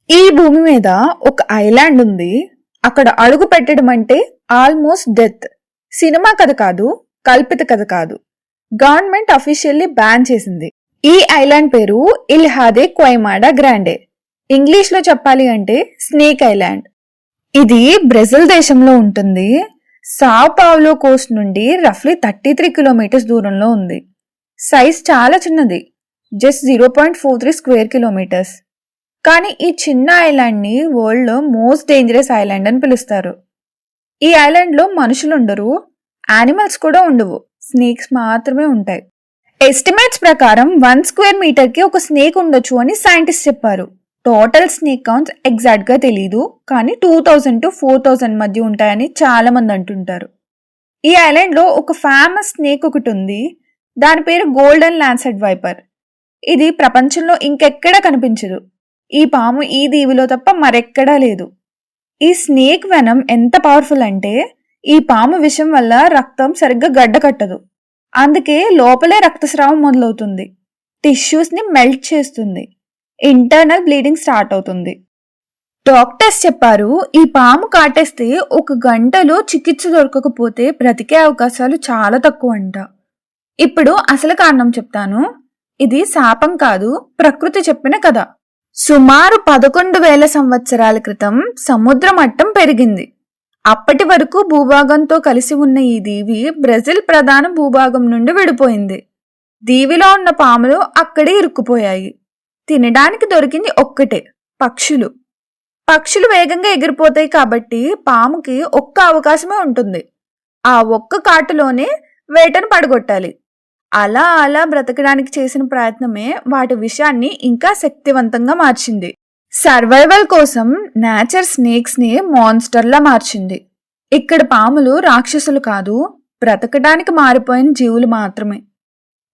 ఈ భూమి మీద ఒక ఐలాండ్ ఉంది. అక్కడ అడుగు పెట్టడం అంటే ఆల్మోస్ట్ డెత్. సినిమా కథ కాదు, కల్పిత కథ కాదు. గవర్నమెంట్ అఫీషియల్లీ బ్యాన్ చేసింది. ఈ ఐలాండ్ పేరు ఇల్హాదే క్వైమాడా గ్రాండే. ఇంగ్లీష్ లో చెప్పాలి అంటే స్నేక్ ఐలాండ్. ఇది బ్రెజిల్ దేశంలో ఉంటుంది. సావ్ పావ్లో కోస్ట్ నుండి రఫ్లీ 33 కిలోమీటర్స్ దూరంలో ఉంది. సైజ్ చాలా చిన్నది, జస్ట్ 0.43 స్క్వేర్ కిలోమీటర్స్. కానీ ఈ చిన్న ఐలాండ్ ని వరల్డ్ లో మోస్ట్ డేంజరస్ ఐలాండ్ అని పిలుస్తారు. ఈ ఐలాండ్ లో మనుషులు ఉండరు, యానిమల్స్ కూడా ఉండవు, స్నేక్స్ మాత్రమే ఉంటాయి. ఎస్టిమేట్స్ ప్రకారం 1 స్క్వేర్ మీటర్ కి ఒక స్నేక్ ఉండొచ్చు అని సైంటిస్ట్ చెప్పారు. టోటల్ స్నేక్ కౌంట్స్ ఎగ్జాక్ట్ గా తెలీదు, కానీ 2000 to 4000 మధ్య ఉంటాయని చాలా మంది అంటుంటారు. ఈ ఐలాండ్ లో ఒక ఫేమస్ స్నేక్ ఒకటి ఉంది. దాని పేరు గోల్డెన్ లాన్సెట్ వైపర్. ఇది ప్రపంచంలో ఇంకెక్కడా కనిపించదు. ఈ పాము ఈ దీవిలో తప్ప మరెక్కడా లేదు. ఈ స్నేక్ వెనం ఎంత పవర్ఫుల్ అంటే ఈ పాము విషం వల్ల రక్తం సరిగ్గా గడ్డ కట్టదు. అందుకే లోపలే రక్తస్రావం మొదలవుతుంది. టిష్యూస్ ని మెల్ట్ చేస్తుంది. ఇంటర్నల్ బ్లీడింగ్ స్టార్ట్ అవుతుంది. డాక్టర్స్ చెప్పారు, ఈ పాము కాటేస్తే 1 గంటలో చికిత్స దొరకకపోతే బ్రతికే అవకాశాలు చాలా తక్కువ అంట. ఇప్పుడు అసలు కారణం చెప్తాను. ఇది శాపం కాదు, ప్రకృతి చెప్పిన కథ. సుమారు 11,000 సంవత్సరాల క్రితం సముద్ర మట్టం పెరిగింది. అప్పటి వరకు భూభాగంతో కలిసి ఉన్న ఈ దీవి బ్రెజిల్ ప్రధాన భూభాగం నుండి విడిపోయింది. దీవిలో ఉన్న పాములు అక్కడే ఇరుక్కుపోయాయి. తినడానికి దొరికింది ఒక్కటే, పక్షులు. పక్షులు వేగంగా ఎగిరిపోతాయి కాబట్టి పాముకి ఒక్క అవకాశమే ఉంటుంది. ఆ ఒక్క కాటులోనే వేటను పడగొట్టాలి. అలా అలా బ్రతకడానికి చేసిన ప్రయత్నమే వాటి విషయాన్ని ఇంకా శక్తివంతంగా మార్చింది. సర్వైవల్ కోసం నేచర్ స్నేక్స్ ని మాన్స్టర్లా మార్చింది. ఇక్కడ పాములు రాక్షసులు కాదు, బ్రతకడానికి మారిపోయిన జీవులు మాత్రమే.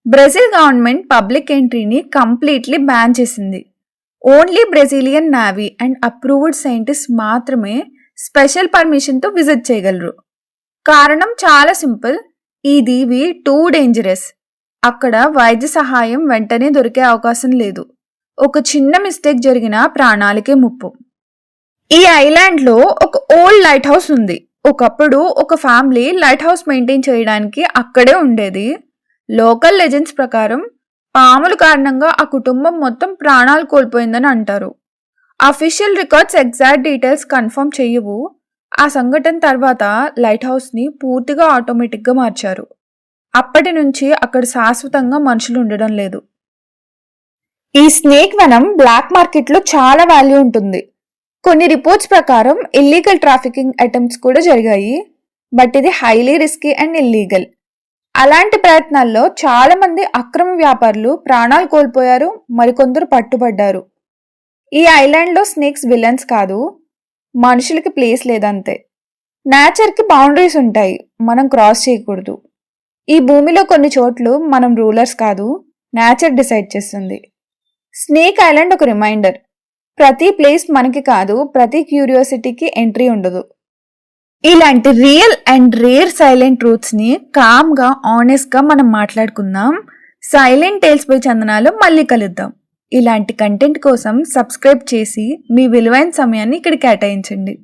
బ్రెజిల్ గవర్నమెంట్ పబ్లిక్ ఎంట్రీని కంప్లీట్లీ బ్యాన్ చేసింది. Only Brazilian navy and approved scientist మాత్రమే స్పెషల్ పర్మిషన్తో విజిట్ చేయగలరు. కారణం చాలా సింపుల్, ఈ దీవి టూ డేంజరస్. అక్కడ వైద్య సహాయం వెంటనే దొరికే అవకాశం లేదు. ఒక చిన్న మిస్టేక్ జరిగినా ప్రాణాలకే ముప్పు. ఈ ఐలాండ్ లో ఒక ఓల్డ్ లైట్ హౌస్ ఉంది. ఒకప్పుడు ఒక ఫ్యామిలీ లైట్ హౌస్ మెయింటైన్ చేయడానికి అక్కడే ఉండేది. లోకల్ లెజెండ్స్ ప్రకారం పాముల కారణంగా ఆ కుటుంబం మొత్తం ప్రాణాలు కోల్పోయిందని అంటారు. Official records exact details confirm చెయ్యవు. ఆ సంఘటన తర్వాత లైట్ హౌస్ ని పూర్తిగా ఆటోమేటిక్ గా మార్చారు. అప్పటి నుంచి అక్కడ శాశ్వతంగా మనుషులు ఉండడం లేదు. ఈ స్నేక్ వనం బ్లాక్ మార్కెట్ లో చాలా వాల్యూ ఉంటుంది. కొన్ని రిపోర్ట్స్ ప్రకారం ఇల్లీగల్ ట్రాఫికింగ్ అటెంప్ట్స్ కూడా జరిగాయి. బట్ ఇది హైలీ రిస్కీ అండ్ ఇల్లీగల్. అలాంటి ప్రయత్నాల్లో చాలా మంది అక్రమ వ్యాపారులు ప్రాణాలు కోల్పోయారు, మరికొందరు పట్టుబడ్డారు. ఈ ఐలాండ్ లో స్నేక్స్ విలన్స్ కాదు, మనుషులకి ప్లేస్ లేదంతే. నేచర్ కి బౌండరీస్ ఉంటాయి, మనం క్రాస్ చేయకూడదు. ఈ భూమిలో కొన్ని చోట్లు మనం రూలర్స్ కాదు, నేచర్ డిసైడ్ చేస్తుంది. స్నేక్ ఐలాండ్ ఒక రిమైండర్, ప్రతి ప్లేస్ మనకి కాదు, ప్రతి క్యూరియాసిటీకి ఎంట్రీ ఉండదు. ఇలాంటి real and rare silent truths ని కామ్ గా ఆనెస్ట్ గా మనం మాట్లాడుకుందాం. సైలెంట్ టేల్స్ బై చందనాలో మళ్ళీ కలుద్దాం. ఇలాంటి కంటెంట్ కోసం సబ్స్క్రైబ్ చేసి మీ విలువైన సమయాన్ని ఇక్కడ కేటాయించండి.